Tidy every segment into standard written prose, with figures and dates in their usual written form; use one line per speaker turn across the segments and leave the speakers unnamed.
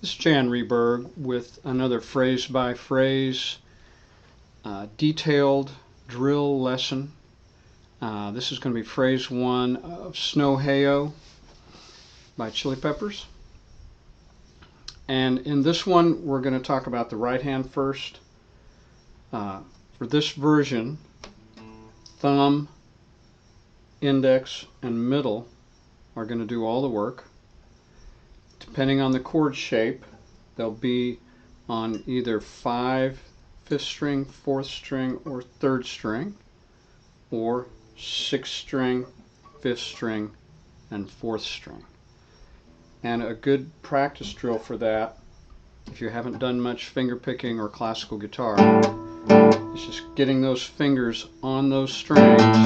This is Jan Ryberg with another phrase-by-phrase detailed drill lesson. This is going to be phrase 1 of Snow Hey-O by Chili Peppers. And in this one, we're going to talk about the right hand first. For this version, thumb, index, and middle are going to do all the work. Depending on the chord shape, they'll be on either 5th string, 4th string, or 3rd string, or 6th string, 5th string, and 4th string. And a good practice drill for that, if you haven't done much finger picking or classical guitar, is just getting those fingers on those strings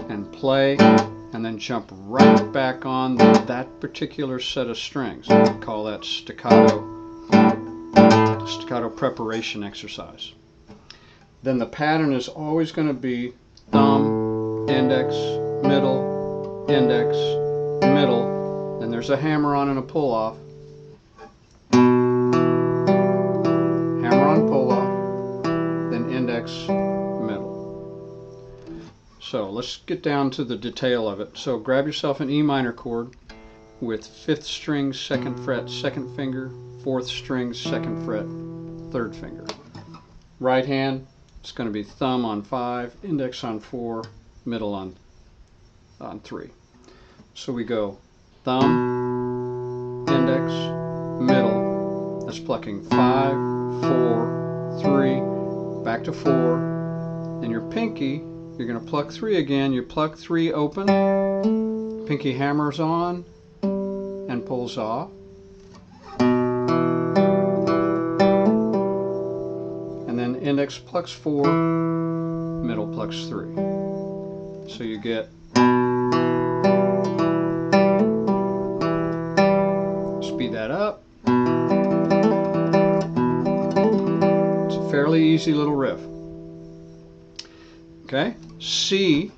and play, and then jump right back on that particular set of strings. We call that staccato preparation exercise. Then the pattern is always going to be thumb, index, middle, index, middle. Then there's a hammer on and a pull off. Hammer on, pull off, then index, middle. So let's get down to the detail of it. So grab yourself an E minor chord with 5th string, 2nd fret, 2nd finger, 4th string, 2nd fret, 3rd finger. Right hand, it's going to be thumb on 5, index on 4, middle on 3. So we go thumb, index, middle. That's plucking 5, 4, 3, back to 4. Then your pinky, you're going to pluck 3 again. You pluck 3 open, pinky hammers on and pulls off. And then index plucks 4, middle plucks 3. So you get speed that up. It's a fairly easy little riff. Okay, C.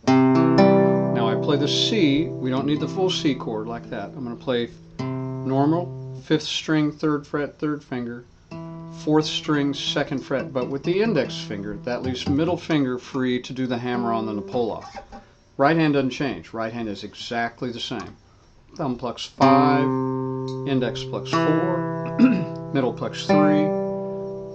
Now I play the C. We don't need the full C chord like that. I'm going to play normal 5th string, 3rd fret, 3rd finger, 4th string, 2nd fret, but with the index finger. That leaves middle finger free to do the hammer on and the pull off. Right hand doesn't change. Right hand is exactly the same. Thumb plucks 5, index plucks 4, middle plucks 3,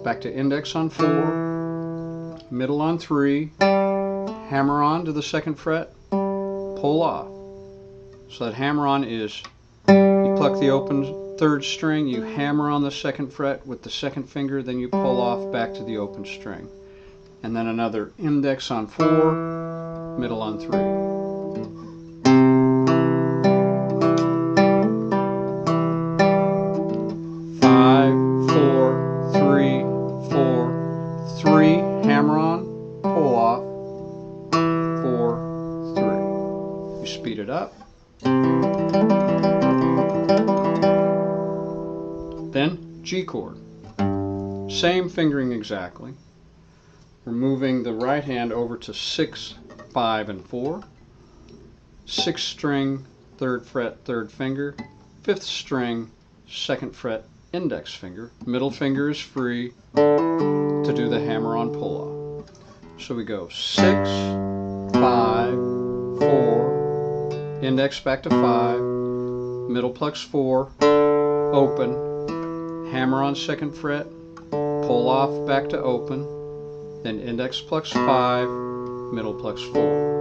back to index on 4, middle on 3, hammer on to the 2nd fret, pull off. So that hammer on is, you pluck the open 3rd string, you hammer on the 2nd fret with the 2nd finger, then you pull off back to the open string. And then another index on 4, middle on 3. Hammer on, pull off, 4, 3. You speed it up. Then G chord. Same fingering exactly. We're moving the right hand over to 6, 5, and 4. 6th string, 3rd fret, 3rd finger. 5th string, 2nd fret, index finger. Middle finger is free to do the hammer on pull off. So we go 6, 5, 4, index back to 5, middle plucks 4, open, hammer on 2nd fret, pull off back to open, then index plucks 5, middle plucks 4.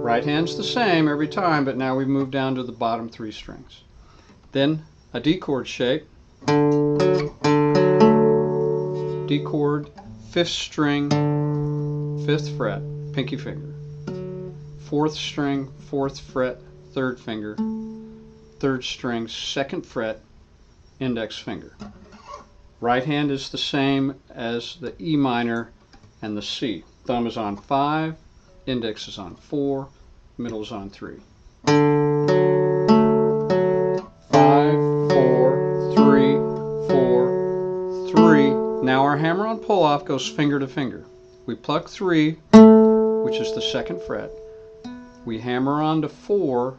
Right hand's the same every time, but now we've moved down to the bottom 3 strings. Then a D chord shape. D chord, 5th string, 5th fret, pinky finger. 4th string, 4th fret, 3rd finger. 3rd string, 2nd fret, index finger. Right hand is the same as the E minor and the C. Thumb is on 5, index is on 4, middle is on 3. 5, 4, pull off goes finger to finger. We pluck 3, which is the 2nd fret. We hammer on to 4,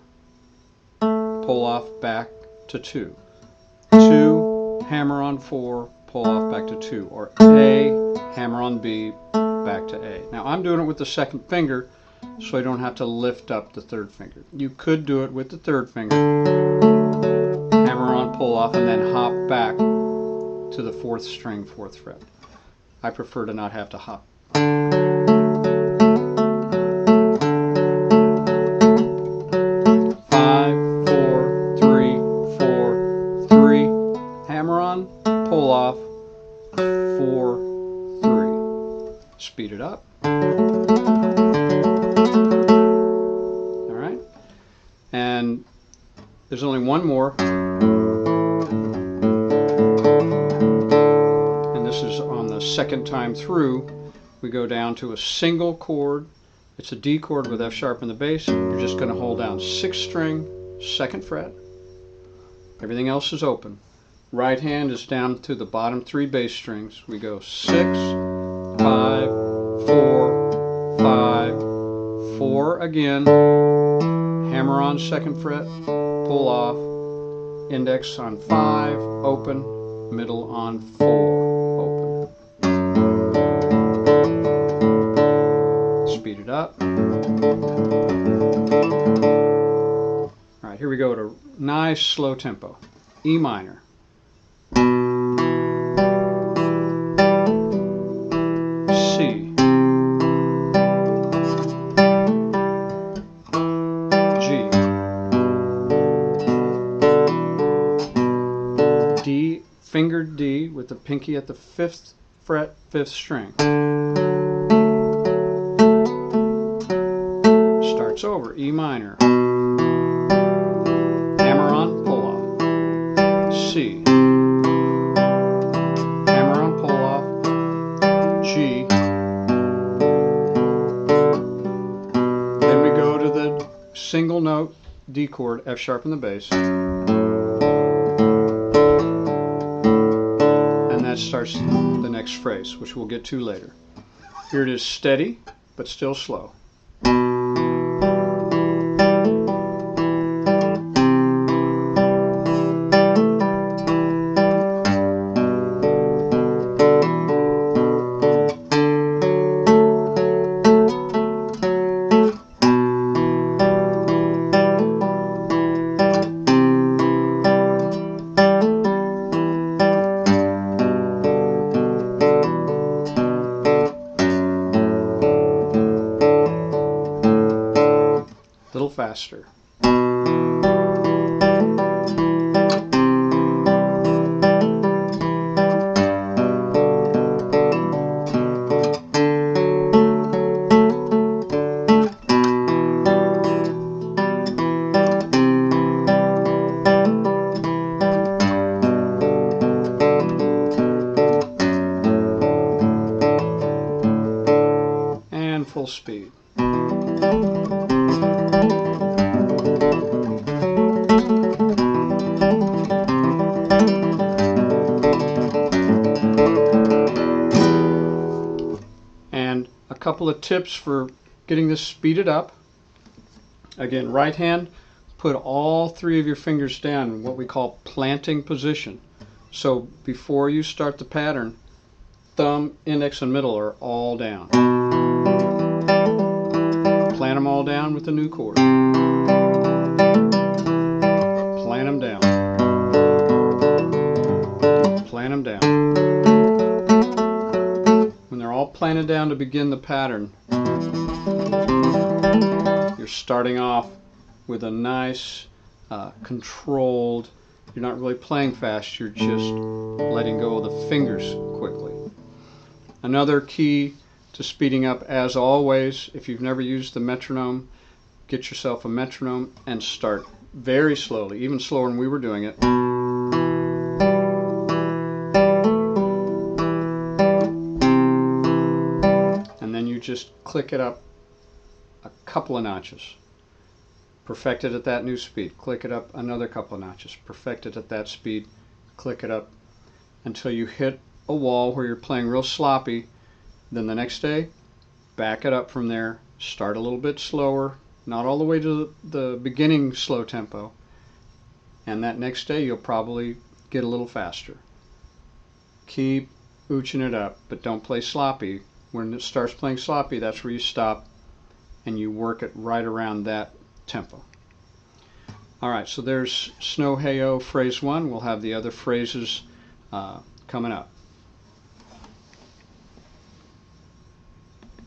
pull off back to 2. 2, hammer on 4, pull off back to 2. Or A, hammer on B, back to A. Now I'm doing it with the 2nd finger, so I don't have to lift up the 3rd finger. You could do it with the 3rd finger, hammer on, pull off, and then hop back to the 4th string, 4th fret. I prefer to not have to hop. 5, 4, 3, 4, 3. Hammer on, pull off, 4, 3. Speed it up. Alright. And there's only one more. This is on the 2nd time through. We go down to a single chord. It's a D chord with F sharp in the bass. You're just going to hold down 6th string, 2nd fret. Everything else is open. Right hand is down to the bottom 3 bass strings. We go 6, 5, 4, 5, 4 again. Hammer on 2nd fret, pull off. Index on 5, open. Middle on 4. Speed it up. Alright, here we go at a nice slow tempo. E minor. C. G. D, fingered D with the pinky at the 5th fret, 5th string. Starts over, E minor. Hammer on, pull off. C. Hammer on, pull off. G. Then we go to the single note D chord, F sharp in the bass. And that starts the next phrase, which we'll get to later. Here it is steady, but still slow. Little faster. And full speed. And a couple of tips for getting this speeded up. Again, right hand, put all 3 of your fingers down in what we call planting position. So before you start the pattern, thumb, index, and middle are all down. Plant them all down with the new chord. Plant them down. Plant them down. When they're all planted down to begin the pattern, you're starting off with a nice, controlled, you're not really playing fast, you're just letting go of the fingers quickly. Another key to speeding up, as always, if you've never used the metronome, get yourself a metronome and start very slowly, even slower than we were doing it. And then you just click it up a couple of notches. Perfect it at that new speed. Click it up another couple of notches. Perfect it at that speed. Click it up until you hit a wall where you're playing real sloppy, then the next day, back it up from there. Start a little bit slower, not all the way to the beginning slow tempo. And that next day, you'll probably get a little faster. Keep ooching it up, but don't play sloppy. When it starts playing sloppy, that's where you stop and you work it right around that tempo. Alright, so there's Snow Hey-O phrase 1. We'll have the other phrases coming up.